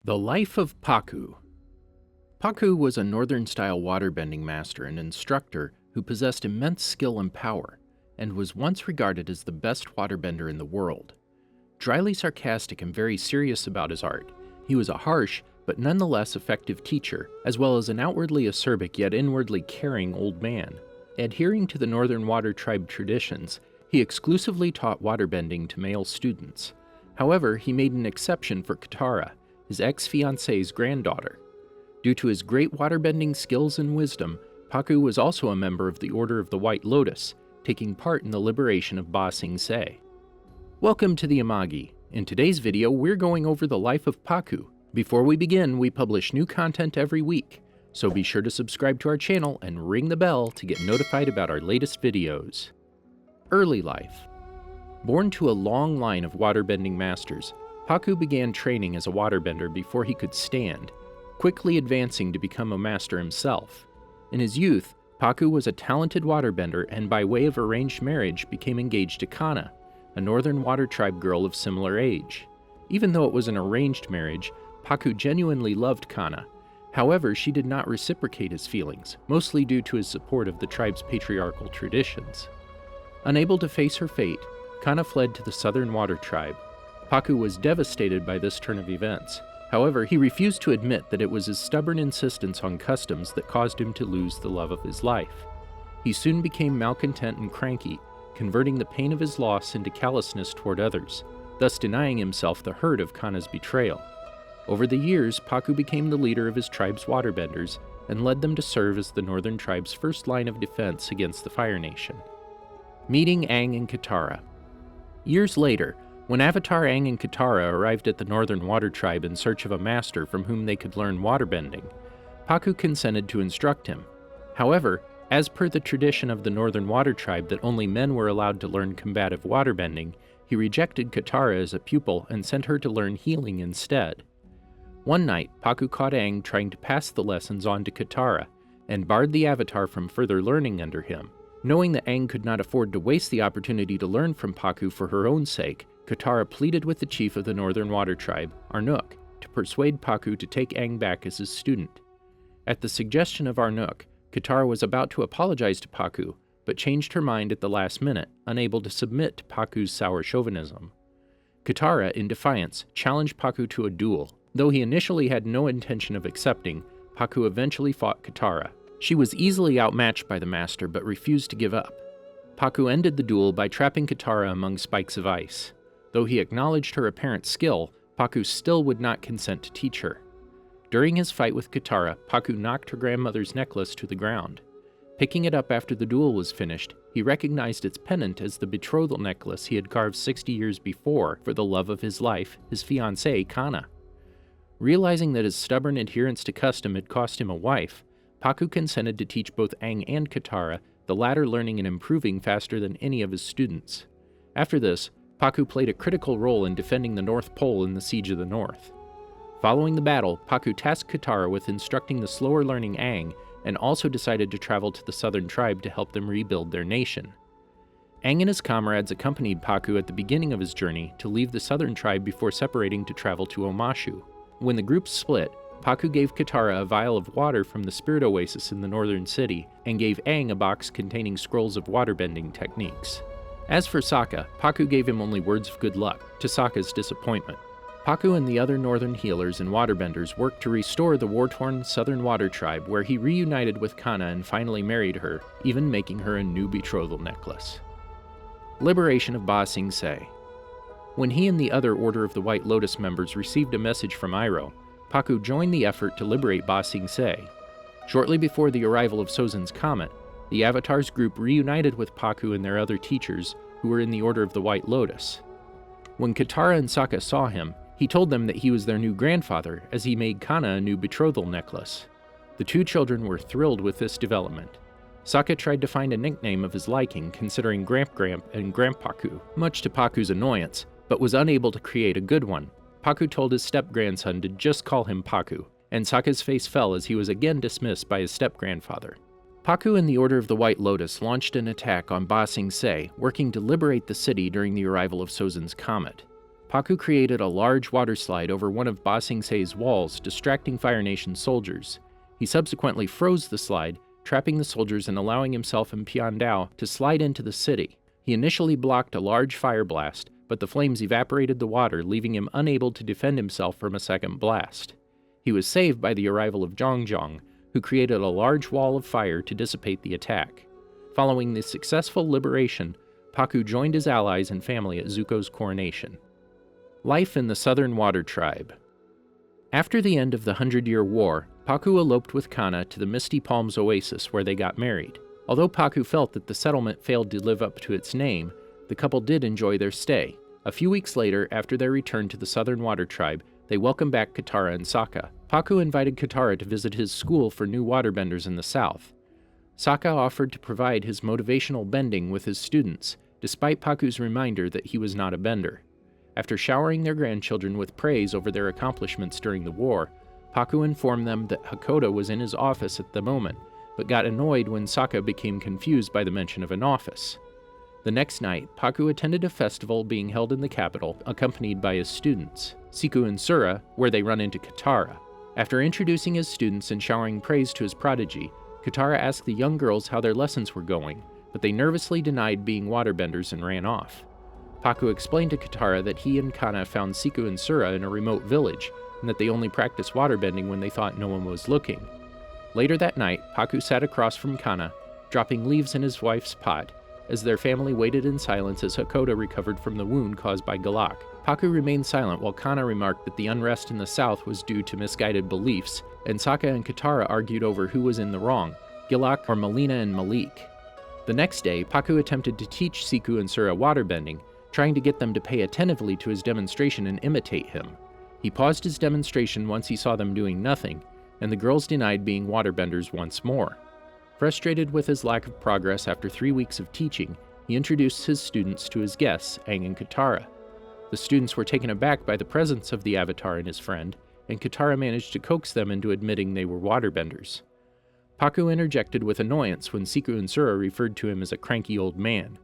The Life of Pakku. Pakku was a northern-style waterbending master and instructor who possessed immense skill and power, and was once regarded as the best waterbender in the world. Dryly sarcastic and very serious about his art, he was a harsh but nonetheless effective teacher, as well as an outwardly acerbic yet inwardly caring old man. Adhering to the Northern Water Tribe traditions, he exclusively taught waterbending to male students. However, he made an exception for Katara, his ex-fiancée's granddaughter. Due to his great waterbending skills and wisdom, Pakku was also a member of the Order of the White Lotus, taking part in the liberation of Ba Sing Se. Welcome to the Amagi. In today's video, we're going over the life of Pakku. Before we begin, we publish new content every week, so be sure to subscribe to our channel and ring the bell to get notified about our latest videos. Early life. Born to a long line of waterbending masters, Pakku began training as a waterbender before he could stand, quickly advancing to become a master himself. In his youth, Pakku was a talented waterbender and by way of arranged marriage became engaged to Qel'a, a northern water tribe girl of similar age. Even though it was an arranged marriage, Pakku genuinely loved Qel'a. However, she did not reciprocate his feelings, mostly due to his support of the tribe's patriarchal traditions. Unable to face her fate, Qel'a fled to the southern water tribe. Pakku was devastated by this turn of events. However, he refused to admit that it was his stubborn insistence on customs that caused him to lose the love of his life. He soon became malcontent and cranky, converting the pain of his loss into callousness toward others, thus denying himself the hurt of Qel'a's betrayal. Over the years, Pakku became the leader of his tribe's waterbenders and led them to serve as the northern tribe's first line of defense against the Fire Nation. Meeting Aang and Katara. Years later, when Avatar Aang and Katara arrived at the Northern Water Tribe in search of a master from whom they could learn waterbending, Pakku consented to instruct him. However, as per the tradition of the Northern Water Tribe that only men were allowed to learn combative waterbending, he rejected Katara as a pupil and sent her to learn healing instead. One night, Pakku caught Aang trying to pass the lessons on to Katara, and barred the Avatar from further learning under him. Knowing that Aang could not afford to waste the opportunity to learn from Pakku for her own sake, Katara pleaded with the chief of the Northern Water Tribe, Arnook, to persuade Pakku to take Aang back as his student. At the suggestion of Arnook, Katara was about to apologize to Pakku, but changed her mind at the last minute, unable to submit to Pakku's sour chauvinism. Katara, in defiance, challenged Pakku to a duel. Though he initially had no intention of accepting, Pakku eventually fought Katara. She was easily outmatched by the master, but refused to give up. Pakku ended the duel by trapping Katara among spikes of ice. Though he acknowledged her apparent skill, Pakku still would not consent to teach her. During his fight with Katara, Pakku knocked her grandmother's necklace to the ground. Picking it up after the duel was finished, he recognized its pendant as the betrothal necklace he had carved 60 years before for the love of his life, his fiancée Qel'a. Realizing that his stubborn adherence to custom had cost him a wife, Pakku consented to teach both Aang and Katara, the latter learning and improving faster than any of his students. After this, Pakku played a critical role in defending the North Pole in the Siege of the North. Following the battle, Pakku tasked Katara with instructing the slower-learning Aang, and also decided to travel to the southern tribe to help them rebuild their nation. Aang and his comrades accompanied Pakku at the beginning of his journey to leave the southern tribe before separating to travel to Omashu. When the group split, Pakku gave Katara a vial of water from the spirit oasis in the northern city, and gave Aang a box containing scrolls of waterbending techniques. As for Sokka, Pakku gave him only words of good luck, to Sokka's disappointment. Pakku and the other northern healers and waterbenders worked to restore the war-torn southern water tribe, where he reunited with Qel'a and finally married her, even making her a new betrothal necklace. Liberation of Ba Sing Se. When he and the other Order of the White Lotus members received a message from Iroh, Pakku joined the effort to liberate Ba Sing Se. Shortly before the arrival of Sozin's comet, the Avatar's group reunited with Pakku and their other teachers, who were in the Order of the White Lotus. When Katara and Sokka saw him, he told them that he was their new grandfather, as he made Qel'a a new betrothal necklace. The two children were thrilled with this development. Sokka tried to find a nickname of his liking, considering Gramp and Grandpakku, much to Pakku's annoyance, but was unable to create a good one. Pakku told his step-grandson to just call him Pakku, and Sokka's face fell as he was again dismissed by his step-grandfather. Pakku and the Order of the White Lotus launched an attack on Ba Sing Se, working to liberate the city during the arrival of Sozin's comet. Pakku created a large water slide over one of Ba Sing Se's walls, distracting Fire Nation soldiers. He subsequently froze the slide, trapping the soldiers and allowing himself and Piandao to slide into the city. He initially blocked a large fire blast, but the flames evaporated the water, leaving him unable to defend himself from a second blast. He was saved by the arrival of Zhang, who created a large wall of fire to dissipate the attack. Following the successful liberation, Pakku joined his allies and family at Zuko's coronation. Life in the Southern Water Tribe. After the end of the 100-Year War, Pakku eloped with Qel'a to the Misty Palms Oasis where they got married. Although Pakku felt that the settlement failed to live up to its name, the couple did enjoy their stay. A few weeks later, after their return to the Southern Water Tribe, they welcomed back Katara and Sokka. Pakku invited Katara to visit his school for new waterbenders in the south. Sokka offered to provide his motivational bending with his students, despite Pakku's reminder that he was not a bender. After showering their grandchildren with praise over their accomplishments during the war, Pakku informed them that Hakoda was in his office at the moment, but got annoyed when Sokka became confused by the mention of an office. The next night, Pakku attended a festival being held in the capital, accompanied by his students, Siku and Sura, where they run into Katara. After introducing his students and showering praise to his prodigy, Katara asked the young girls how their lessons were going, but they nervously denied being waterbenders and ran off. Pakku explained to Katara that he and Qel'a found Siku and Sura in a remote village, and that they only practiced waterbending when they thought no one was looking. Later that night, Pakku sat across from Qel'a, dropping leaves in his wife's pot, as their family waited in silence as Hakoda recovered from the wound caused by Galak. Pakku remained silent while Qel'a remarked that the unrest in the south was due to misguided beliefs, and Sokka and Katara argued over who was in the wrong, Galak or Melina and Malik. The next day, Pakku attempted to teach Siku and Sura waterbending, trying to get them to pay attentively to his demonstration and imitate him. He paused his demonstration once he saw them doing nothing, and the girls denied being waterbenders once more. Frustrated with his lack of progress after 3 weeks of teaching, he introduced his students to his guests, Aang and Katara. The students were taken aback by the presence of the Avatar and his friend, and Katara managed to coax them into admitting they were waterbenders. Pakku interjected with annoyance when Siku and Sura referred to him as a cranky old man.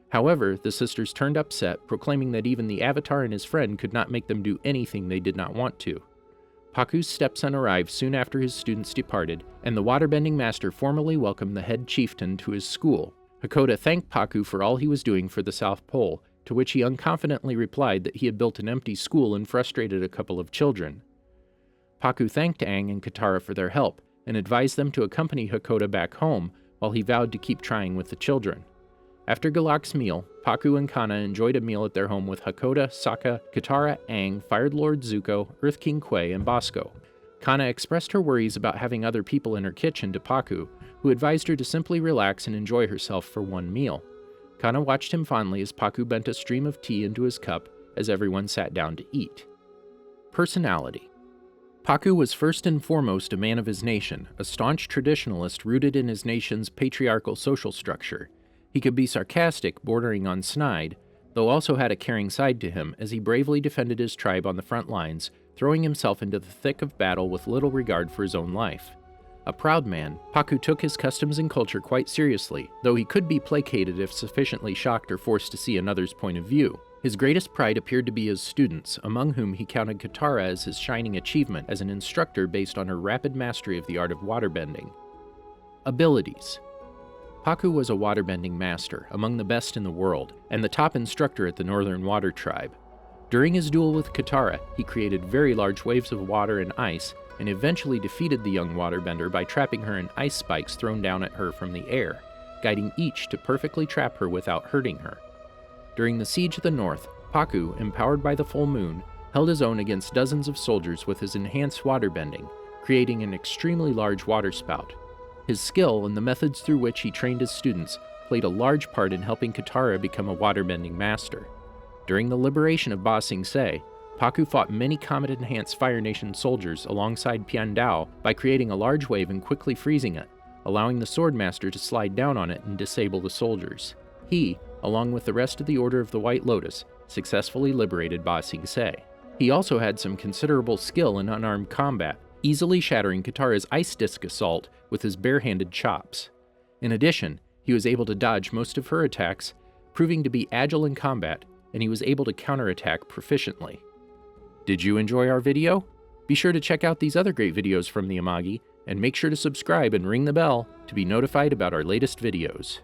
However, the sisters turned upset, proclaiming that even the Avatar and his friend could not make them do anything they did not want to. Pakku's stepson arrived soon after his students departed, and the waterbending master formally welcomed the head chieftain to his school. Hakoda thanked Pakku for all he was doing for the South Pole, to which he unconfidently replied that he had built an empty school and frustrated a couple of children. Pakku thanked Aang and Katara for their help, and advised them to accompany Hakoda back home, while he vowed to keep trying with the children. After Galak's meal, Pakku and Qel'a enjoyed a meal at their home with Hakoda, Sokka, Katara, Aang, Fire Lord Zuko, Earth King Qel'a, and Bosco. Qel'a expressed her worries about having other people in her kitchen to Pakku, who advised her to simply relax and enjoy herself for one meal. Qel'a watched him fondly as Pakku bent a stream of tea into his cup as everyone sat down to eat. Personality. Pakku was first and foremost a man of his nation, a staunch traditionalist rooted in his nation's patriarchal social structure. He could be sarcastic, bordering on snide, though also had a caring side to him as he bravely defended his tribe on the front lines, throwing himself into the thick of battle with little regard for his own life. A proud man, Pakku took his customs and culture quite seriously, though he could be placated if sufficiently shocked or forced to see another's point of view. His greatest pride appeared to be his students, among whom he counted Katara as his shining achievement as an instructor based on her rapid mastery of the art of waterbending. Abilities. Pakku was a waterbending master, among the best in the world, and the top instructor at the Northern Water Tribe. During his duel with Katara, he created very large waves of water and ice, and eventually defeated the young waterbender by trapping her in ice spikes thrown down at her from the air, guiding each to perfectly trap her without hurting her. During the Siege of the North, Pakku, empowered by the full moon, held his own against dozens of soldiers with his enhanced waterbending, creating an extremely large water spout. His skill and the methods through which he trained his students played a large part in helping Katara become a waterbending master. During the liberation of Ba Sing Se, Pakku fought many Comet-enhanced Fire Nation soldiers alongside Piandao by creating a large wave and quickly freezing it, allowing the Swordmaster to slide down on it and disable the soldiers. He, along with the rest of the Order of the White Lotus, successfully liberated Ba Sing Se. He also had some considerable skill in unarmed combat, easily shattering Katara's ice disc assault with his bare-handed chops. In addition, he was able to dodge most of her attacks, proving to be agile in combat, and he was able to counterattack proficiently. Did you enjoy our video? Be sure to check out these other great videos from the Amagi, and make sure to subscribe and ring the bell to be notified about our latest videos.